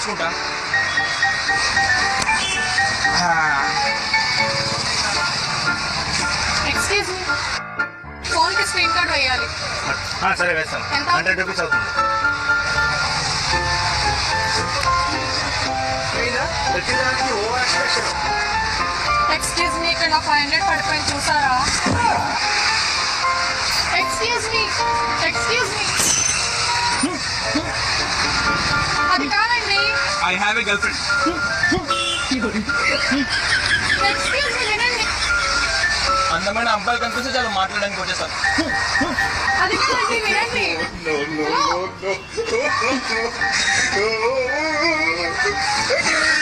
చూసుకుంటా. Excuse me, ఫోన్కి screen card వేయాలి. సరే వేస్తాను. 100 రూపీస్ అవుతుంది. ఎక్స్క్యూజ్ మీ, ఇక్కడ నా 500 పడిపోయింది చూసారా? ఎక్స్క్యూజ్ మీ, ఎక్స్క్యూజ్ మీ, అది కాదండి. I have a girl friend. Excuse me, వినండి. అందమైన అబ్బాయి కనిపిస్తే చాలా మాట్లాడడానికి వచ్చేసారు. అది కాదండి, వినండి. No.